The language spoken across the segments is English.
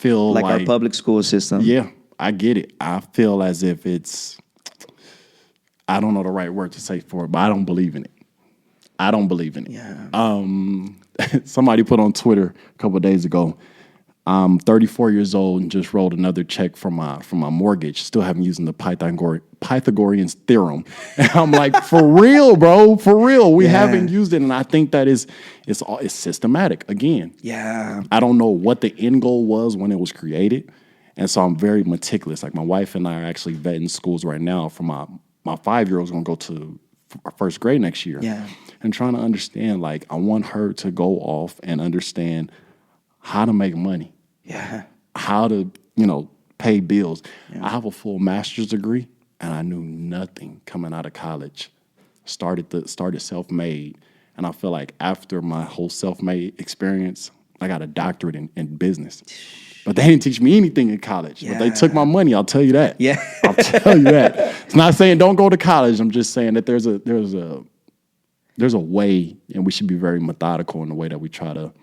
feel like our public school system. yeah, I get it. I feel as if it's, I don't know the right word to say for it, but I don't believe in it. I don't believe in it. Yeah. Somebody put on Twitter a couple of days ago, I'm 34 years old and just wrote another check from my mortgage. Still haven't used the Pythagorean's theorem. And I'm like, for real, bro, for real. We haven't used it, and I think that it's systematic. Again, Yeah. I don't know what the end goal was when it was created, and so I'm very meticulous. Like my wife and I are actually vetting schools right now. For my 5-year-old's gonna go to first grade next year. Yeah. And trying to understand, like, I want her to go off and understand how to make money, Yeah. how to, pay bills. I have a full master's degree, and I knew nothing coming out of college. Started self-made, and I feel like after my whole self-made experience, I got a doctorate in business. But they didn't teach me anything in college. But they took my money. I'll tell you that. Yeah. I'll tell you that. It's not saying don't go to college. I'm just saying that there's a way, and we should be very methodical in the way that we try to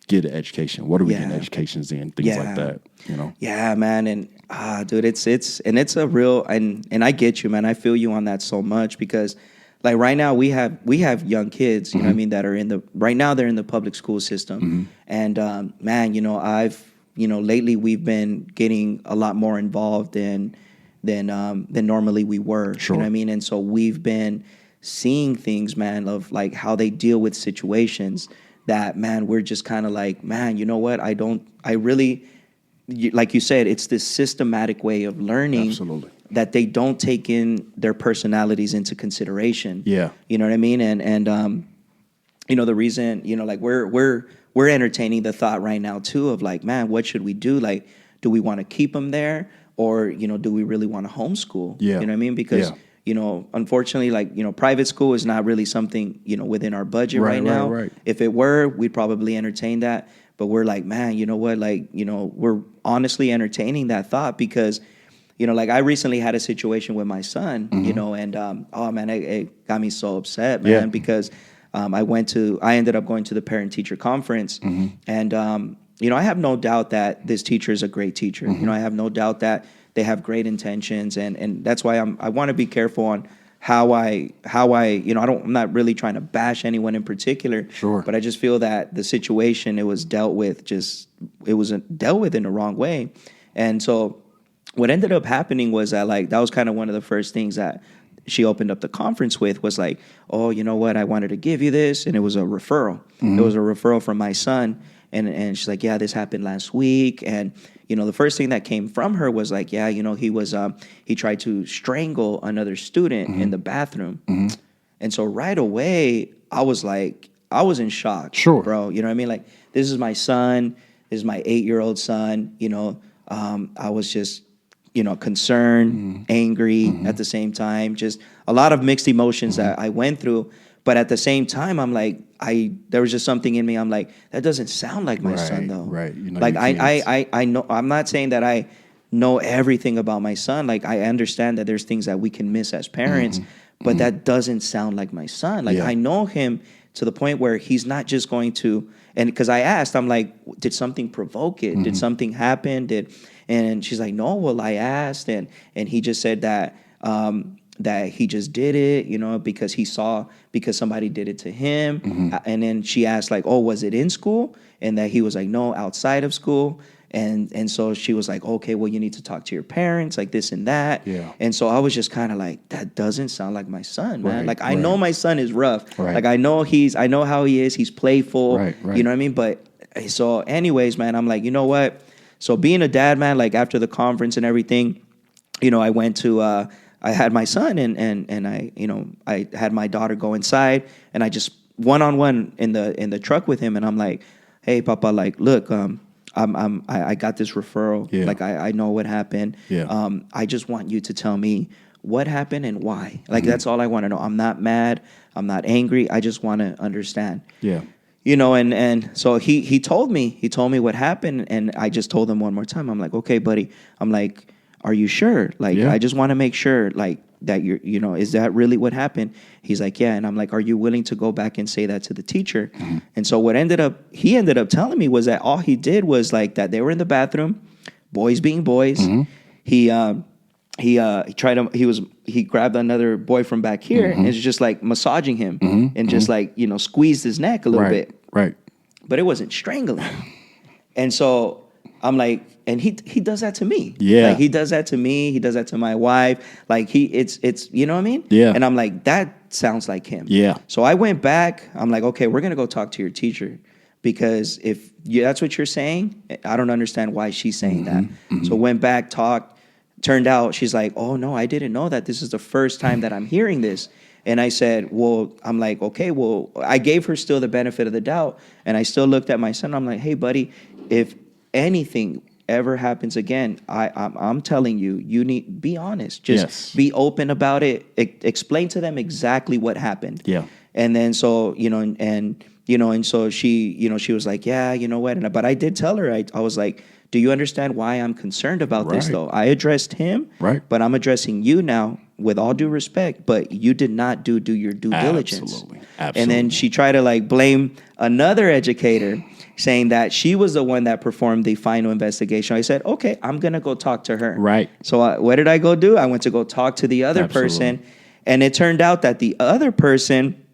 get an education. What are we getting educations in? Things like that, Yeah, man. And dude, it's a real, and I get you, man. I feel you on that so much because like right now we have young kids, you know what I mean, that are right now they're in the public school system. And man, lately we've been getting a lot more involved than normally we were. Sure. You know what I mean? And so we've been seeing things, man, of like how they deal with situations that, man, we're just kind of like, man, you know what? Like you said, it's this systematic way of learning. Absolutely. That they don't take in their personalities into consideration. Yeah. You know what I mean? And the reason, like we're entertaining the thought right now too of like, man, what should we do? Like, do we want to keep them there, or do we really want to homeschool? Yeah. You know what I mean? Because unfortunately, like, private school is not really something, within our budget right now. Right. If it were, we'd probably entertain that. But we're like, man, you know what? Like, we're honestly entertaining that thought because, like I recently had a situation with my son, and oh man, it got me so upset, man, because I ended up going to the parent-teacher conference, and I have no doubt that this teacher is a great teacher. I have no doubt that they have great intentions, and that's why I want to be careful on how I I'm not really trying to bash anyone in particular. Sure. But I just feel that the situation it was dealt with in the wrong way. And so what ended up happening was that that was kind of one of the first things that she opened up the conference with was like, oh, you know what, I wanted to give you this, and it was a referral. It was a referral from my son, and she's like, yeah, this happened last week, and the first thing that came from her was like, yeah, he tried to strangle another student in the bathroom. And so right away, I was in shock. Sure. Bro. You know what I mean? Like, this is my son. This is my 8-year-old son. I was just, concerned, angry at the same time. Just a lot of mixed emotions that I went through. But at the same time, I'm like, there was just something in me. I'm like, that doesn't sound like my son, though. Right. Like I know. I'm not saying that I know everything about my son. Like I understand that there's things that we can miss as parents, but that doesn't sound like my son. Like I know him to the point where he's not just going to. And because I asked, I'm like, did something provoke it? Did something happen? And she's like, no. Well, I asked, and he just said that. That he just did it, because somebody did it to him. And then she asked like, oh, was it in school? And that he was like, no, outside of school. And so she was like, okay, well, you need to talk to your parents, like this and that. Yeah. And so I was just kind of like, that doesn't sound like my son, man. Right, Like I know my son is rough. Right. Like I know how he is. He's playful. Right. You know what I mean? But so anyways, man, I'm like, you know what? So being a dad, man, like after the conference and everything, I went to I had my son and I had my daughter go inside, and I just one-on-one in the truck with him, and I'm like, hey, Papa, like, look, I got this referral. Yeah. Like I know what happened. Yeah. I just want you to tell me what happened and why. Like that's all I want to know. I'm not mad. I'm not angry. I just want to understand. Yeah. And so he told me what happened, and I just told him one more time. I'm like, okay, buddy. I'm like, are you sure? Like, Yeah. I just want to make sure, like, that you're, is that really what happened? He's like, yeah. And I'm like, are you willing to go back and say that to the teacher? And so what he ended up telling me was that all he did was like that they were in the bathroom, boys being boys. He grabbed another boy from back here and was just like massaging him and just like, squeezed his neck a little bit. Right. But it wasn't strangling. And so I'm like, and he does that to me. Yeah. Like, he does that to me. He does that to my wife. Like, it's you know what I mean? Yeah. And I'm like, that sounds like him. Yeah. So I went back. I'm like, okay, we're going to go talk to your teacher, because if that's what you're saying, I don't understand why she's saying that. So went back, talked. Turned out she's like, oh, no, I didn't know that. This is the first time that I'm hearing this. And I said, well, I'm like, okay, well, I gave her still the benefit of the doubt. And I still looked at my son. I'm like, hey, buddy, if anything ever happens again, I'm telling you, you need be honest. Just be open about it. Explain to them exactly what happened. Yeah. And then so, and so she, she was like, yeah, you know what? But I did tell her, I was like, do you understand why I'm concerned about this, though? I addressed him, but I'm addressing you now with all due respect, but you did not do your due diligence. Absolutely. And then she tried to like blame another educator, saying that she was the one that performed the final investigation. I said, okay, I'm going to go talk to her. Right. So what did I go do? I went to go talk to the other person. And it turned out that the other person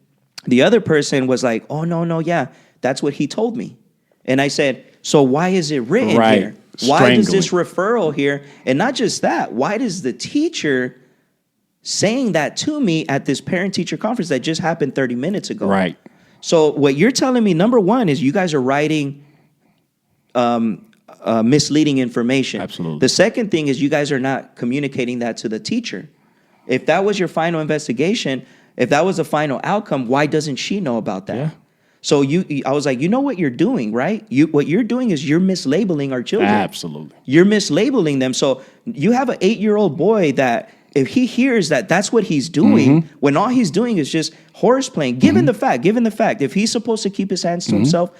was like, oh, no, yeah, that's what he told me. And I said, so why is it written here? Why does this referral here? And not just that, why does the teacher saying that to me at this parent-teacher conference that just happened 30 minutes ago? Right. So what you're telling me, number one, is you guys are writing misleading information. Absolutely. The second thing is you guys are not communicating that to the teacher. If that was your final investigation, if that was the final outcome, why doesn't she know about that? Yeah. So I was like, you know what you're doing, right? What you're doing is you're mislabeling our children. Absolutely. You're mislabeling them. So you have an 8-year-old boy that if he hears that that's what he's doing, when all he's doing is just horse playing, given the fact, if he's supposed to keep his hands to himself,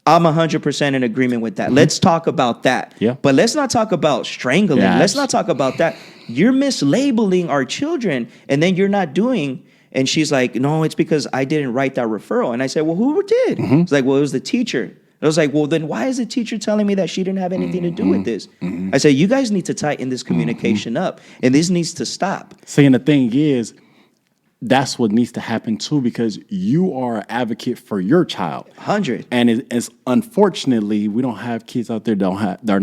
I'm 100% in agreement with that. Let's talk about that. Yeah. But let's not talk about strangling. Yeah, let's not talk about that. You're mislabeling our children, and then you're not doing. And she's like, no, it's because I didn't write that referral. And I said, well, who did? It's like, well, it was the teacher. I was like, well, then why is the teacher telling me that she didn't have anything to do with this? I said, you guys need to tighten this communication up, and this needs to stop. See, and the thing is, that's what needs to happen too, because you are an advocate for your child. 100. And it's unfortunately, we don't have kids out there don't have their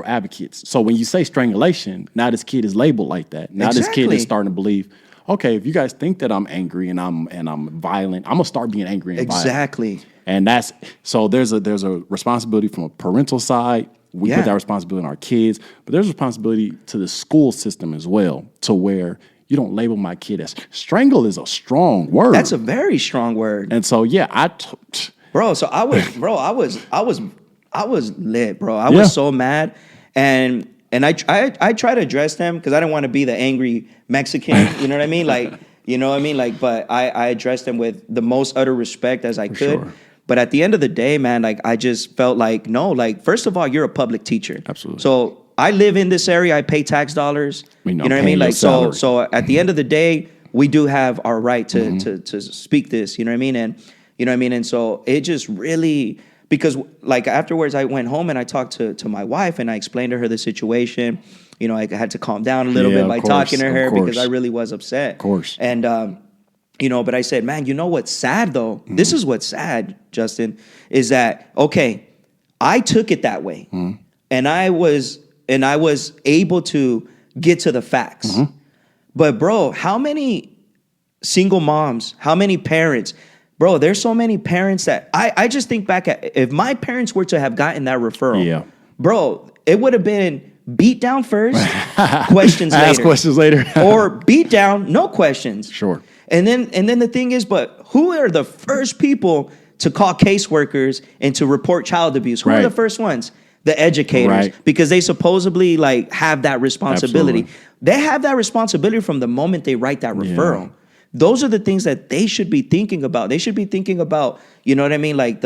advocates. So when you say strangulation, now this kid is labeled like that. Now this kid is starting to believe, okay, if you guys think that I'm angry and I'm violent, I'm gonna start being angry and violent. And there's a responsibility from a parental side. We put that responsibility on our kids, but there's a responsibility to the school system as well, to where you don't label my kid as strangle is a strong word. That's a very strong word. And so bro. So I was lit, bro. I was so mad, and I try to address them because I didn't want to be the angry Mexican. You know what I mean? Like, you know what I mean? Like, but I addressed them with the most utter respect as I could. Sure. But at the end of the day, man, like I just felt like, no, like first of all, you're a public teacher. Absolutely. So I live in this area. I pay tax dollars. You know what I mean? Like so at the end of the day, we do have our right to speak this. You know what I mean? And you know what I mean? And so it just really, because like afterwards I went home and I talked to my wife and I explained to her the situation. You know, I had to calm down a little bit by talking to her because I really was upset. Of course. And you know, but I said, man, you know what's sad though? This is what's sad, Justin, is that okay, I took it that way. And I was able to get to the facts. But bro, how many single moms, how many parents, bro, there's so many parents that I just think back at if my parents were to have gotten that referral, bro, it would have been beat down first, questions later. Ask questions later. Or beat down, no questions. Sure. And then the thing is, but who are the first people to call caseworkers and to report child abuse? Who are the first ones? The educators, because they supposedly like have that responsibility. Absolutely. They have that responsibility from the moment they write that referral. Those are the things that they should be thinking about. They should be thinking about, you know what I mean, like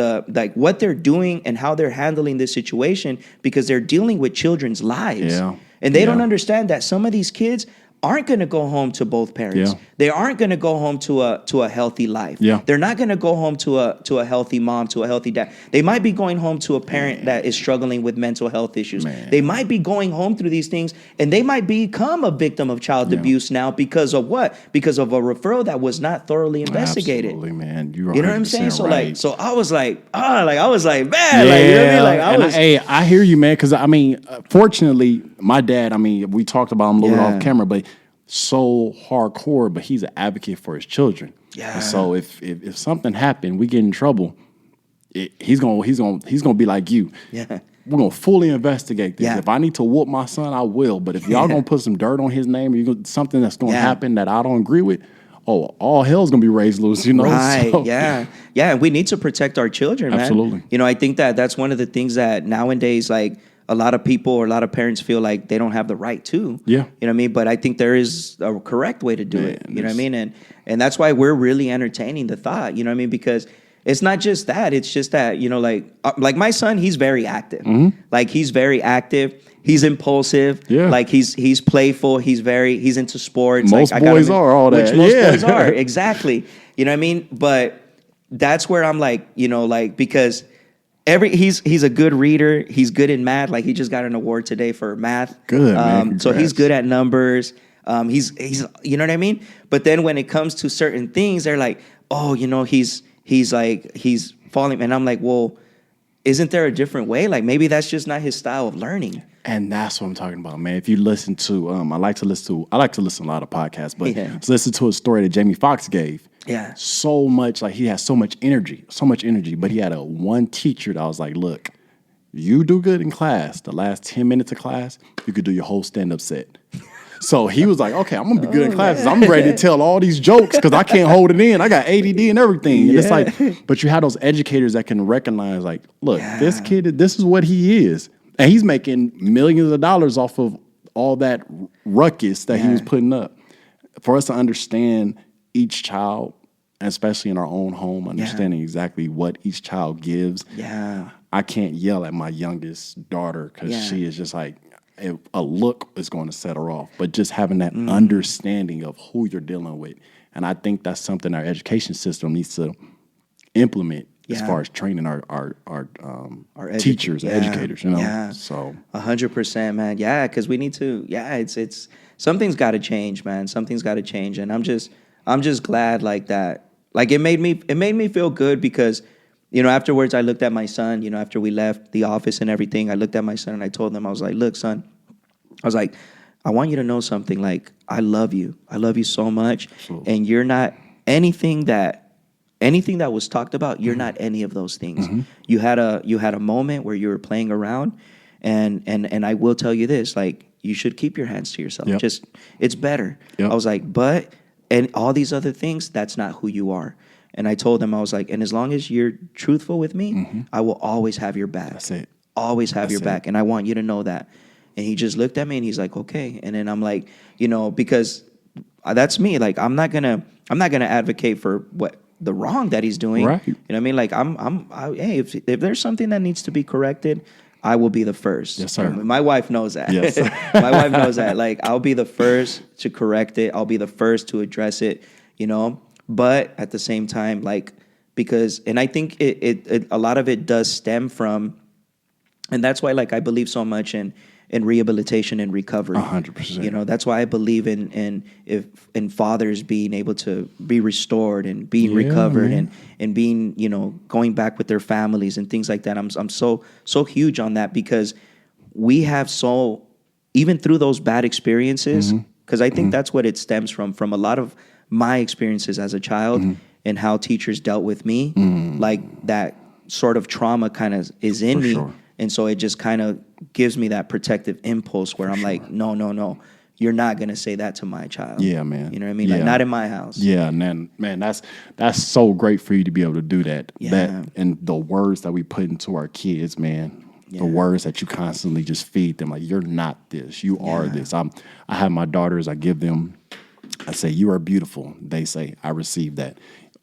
what they're doing and how they're handling this situation, because they're dealing with children's lives. And they don't understand that some of these kids aren't going to go home to both parents. Yeah. They aren't going to go home to a healthy life. Yeah. They're not going to go home to a healthy mom, to a healthy dad. They might be going home to a parent that is struggling with mental health issues. They might be going home through these things, and they might become a victim of child abuse now because of what? Because of a referral that was not thoroughly investigated. Absolutely, man. You know what I'm saying? So right. so I was like, man, like, you know what I mean? Like, Hey, I hear you, man. Because I mean, fortunately, my dad. I mean, we talked about him a little bit off camera, but so hardcore. But he's an advocate for his children. Yeah. And so if something happened, we get in trouble. He's gonna be like you. Yeah. We're gonna fully investigate this. Yeah. If I need to whoop my son, I will. But if y'all gonna put some dirt on his name, or something that's gonna happen that I don't agree with, all hell's gonna be raised loose. You know, right? So, yeah. And we need to protect our children, man. Absolutely. You know, I think that's one of the things that nowadays, like, a lot of people or a lot of parents feel like they don't have the right to. Yeah. You know what I mean? But I think there is a correct way to do it. You know what I mean? And that's why we're really entertaining the thought. You know what I mean? Because it's not just that. It's just that, you know, like my son, he's very active. Like, he's very active. He's impulsive. Yeah. Like, he's playful. He's into sports. Most like, boys are all that. Which most boys are. Exactly. You know what I mean? But that's where I'm like, you know, like, because he's a good reader. He's good in math. Like, he just got an award today for math. Good, man. So he's good at numbers. He's you know what I mean? But then when it comes to certain things, they're like, oh, you know, he's falling. And I'm like, well, isn't there a different way? Like, maybe that's just not his style of learning. And that's what I'm talking about, man. If you listen to, I like to listen to a lot of podcasts, but listen to a story that Jamie Foxx gave. Yeah. So much, like, he has so much energy, but he had one teacher that was like, look, you do good in class. The last 10 minutes of class, you could do your whole stand-up set. So he was like, okay, I'm going to be good in class. I'm ready to tell all these jokes because I can't hold it in. I got ADD and everything. And it's like, but you have those educators that can recognize, like, look, this kid, this is what he is. And he's making millions of dollars off of all that ruckus that he was putting up. For us to understand each child, especially in our own home, understanding exactly what each child gives. Yeah. I can't yell at my youngest daughter because she is just like, a look is going to set her off. But just having that understanding of who you're dealing with. And I think that's something our education system needs to implement as far as training our teachers, educators, you know. Yeah. So 100%, man. Yeah, because we need to. Yeah, it's something's got to change, man. Something's got to change, and I'm just glad like that. Like, it made me feel good because, you know, afterwards I looked at my son. You know, after we left the office and everything, I looked at my son and I told him, I was like, look, son, I was like, I want you to know something. Like, I love you. I love you so much, and you're not anything that was talked about. You're not any of those things. You had a moment where you were playing around, and I will tell you this, like, you should keep your hands to yourself. Just, it's better. I was like, and all these other things, that's not who you are. And I told him, I was like, and as long as you're truthful with me, I will always have your back. That's it. Always have your back. And I want you to know that. And he just looked at me and he's like, okay. And then I'm like, you know, because that's me. Like, I'm not gonna advocate for what the wrong that he's doing. Right. You know what I mean? Like, hey, if there's something that needs to be corrected, I will be the first. Yes, sir. My wife knows that. Yes. My wife knows that. Like, I'll be the first to correct it. I'll be the first to address it, you know? But at the same time, like, because, and I think it a lot of it does stem from, and that's why, like, I believe so much in rehabilitation and recovery. 100%. You know, that's why I believe in fathers being able to be restored and being recovered and being, you know, going back with their families and things like that. I'm so huge on that because we have even through those bad experiences, because I think that's what it stems from a lot of my experiences as a child and how teachers dealt with me, like that sort of trauma kind of is in me. Sure. And so it just kind of gives me that protective impulse where I'm like, no, you're not going to say that to my child. Yeah, man. You know what I mean? Yeah. Like, not in my house. Yeah, man, that's so great for you to be able to do that. Yeah. That and the words that we put into our kids, man. The words that you constantly just feed them, like, you're not this, you are this. I have my daughters, I give them, I say, you are beautiful. They say, I receive that.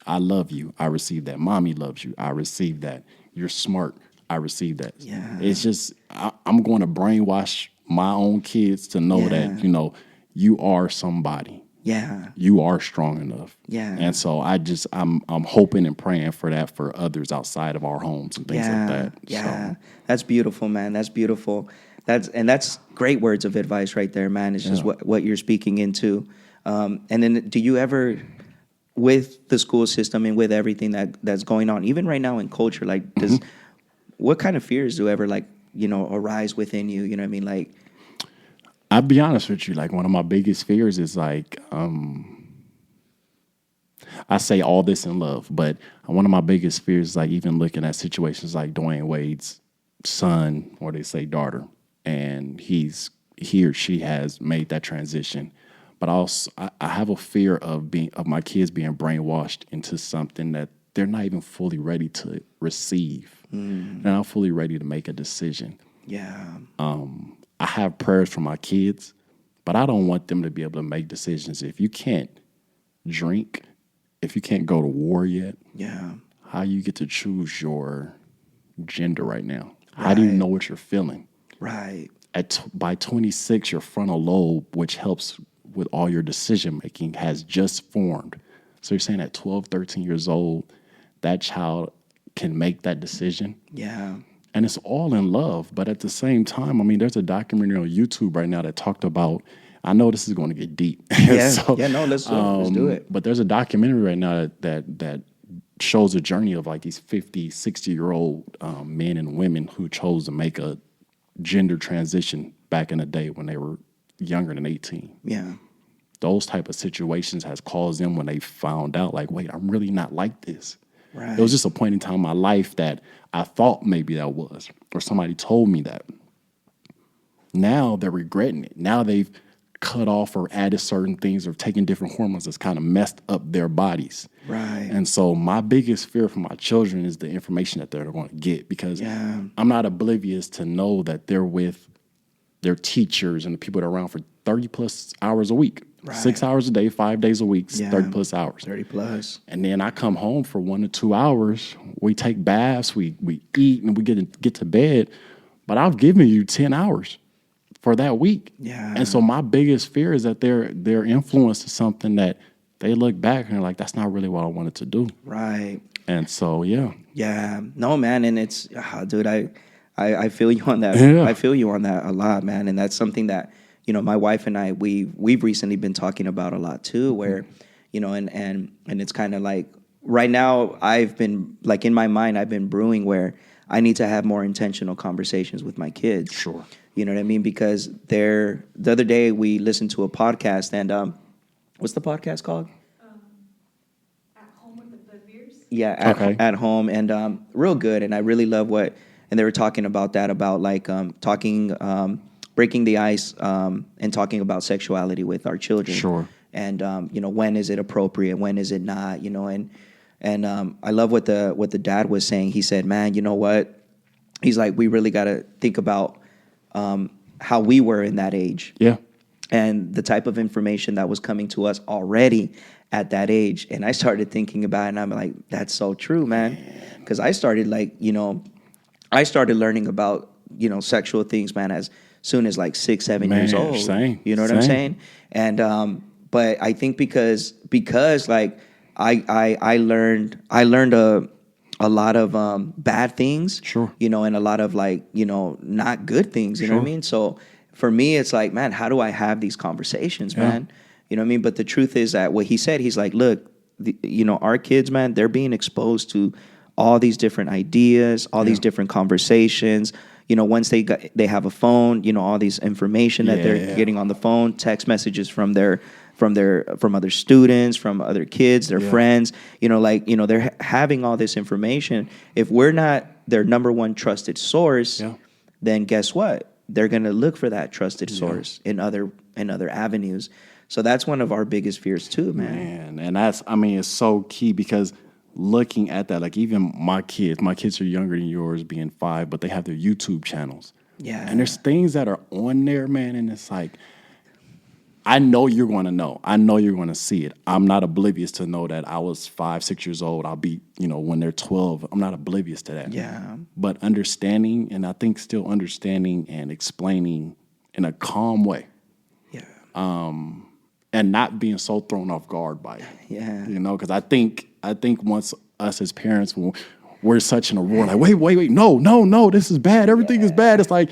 I love you. I receive that. Mommy loves you. I receive that. You're smart. I receive that. Yeah. It's just, I'm going to brainwash my own kids to know that, you are somebody. Yeah. You are strong enough. Yeah. And so I'm hoping and praying for that for others outside of our homes and things like that. Yeah. So, That's beautiful, man. That's beautiful. That's great words of advice right there, man. It's just what you're speaking into. And then do you ever, with the school system and with everything that's going on, even right now in culture, like what kind of fears do ever arise within you? You know what I mean? Like, I'll be honest with you, like one of my biggest fears is like, I say all this in love, but one of my biggest fears is like even looking at situations like Dwayne Wade's son, or they say daughter, and he or she has made that transition. But also, I have a fear of my kids being brainwashed into something that they're not even fully ready to receive. They're not fully ready to make a decision. yeah, I have prayers for my kids, but I don't want them to be able to make decisions. If you can't drink, if you can't go to war yet, yeah, how you get to choose your gender right now? How do you know what you're feeling? right, By 26, your frontal lobe, which helps with all your decision making, has just formed. So you're saying at 12, 13 years old, that child can make that decision? yeah, And it's all in love. But at the same time, I mean, there's a documentary on YouTube right now that talked about, I know this is going to get deep. yeah, So, yeah. No, let's do it. but there's a documentary right now that shows a journey of like these 50, 60-year-old men and women who chose to make a gender transition back in the day when they were younger than 18. Yeah, Those type of situations has caused them, when they found out, like, wait, I'm really not like this. right. It was just a point in time in my life that I thought maybe that was, or somebody told me that. Now they're regretting it. Now they've cut off or added certain things or taken different hormones that's kind of messed up their bodies. Right. And so my biggest fear for my children is the information that they're going to get, because Yeah. I'm not oblivious to know that they're with their teachers and the people that are around for 30 plus hours a week. Right. 6 hours a day, 5 days a week, 30 plus hours. 30 plus. And then I come home for 1 to 2 hours. We take baths, we eat, and we get to bed. But I've given you 10 hours for that week. Yeah. And so my biggest fear is that they're influenced to something that they look back and they're like, that's not really what I wanted to do. Right. And so, yeah. Yeah. No, man. And it's, dude, I feel you on that. Yeah. I feel you on that a lot, man. And that's something that, my wife and I, we've recently been talking about a lot too, where, and it's kind of like right now I've been like in my mind, I've been brewing where I need to have more intentional conversations with my kids. Sure. You know what I mean? Because the other day we listened to a podcast and, what's the podcast called? At Home with the Beers? Yeah, at home, and real good. And I really love and they were talking about that, about like breaking the ice and talking about sexuality with our children. Sure. And when is it appropriate? When is it not? And I love what the dad was saying. He said, "Man, you know what?" He's like, "We really got to think about how we were in that age." Yeah. And the type of information that was coming to us already at that age. And I started thinking about it, and I'm like, that's so true, man. Because I started learning about, sexual things, man, as soon as like 6, 7 years old. Same. You know what I'm saying? And but I think because like I learned a lot of bad things, Sure. and a lot of like, not good things, you know what I mean? So for me, it's like, man, how do I have these conversations, man? You know what I mean? But the truth is that what he said, he's like, look, our kids, man, they're being exposed to all these different ideas, all these different conversations. Once they have a phone, all these information that they're getting on the phone, text messages from other students, from other kids, their friends, they're having all this information. If we're not their number one trusted source, then guess what? They're going to look for that trusted source in other avenues. So that's one of our biggest fears too, man. And it's so key, because looking at that, like even my kids are younger than yours, being 5, but they have their YouTube channels. Yeah. And there's things that are on there, man, and it's like, I know you're going to know. I know you're going to see it. I'm not oblivious to know that I was 5, 6 years old. I'll be, when they're 12. I'm not oblivious to that. Yeah. But understanding, and I think still understanding and explaining in a calm way. Yeah. And not being so thrown off guard by it. Yeah. You know, because I think once us as parents, we're such in a roar, like, wait, no, this is bad. Everything is bad. It's like,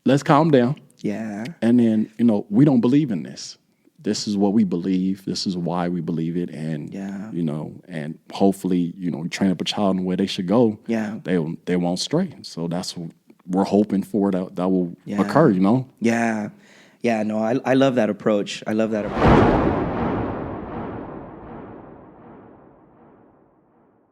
let's calm down. Yeah. And then, you know, we don't believe in this. This is what we believe. This is why we believe it. And, you know, and hopefully, you know, train up a child in the way they should go. Yeah. They won't stray. So that's what we're hoping for that will occur, you know? Yeah. Yeah, no, I love that approach. I love that approach.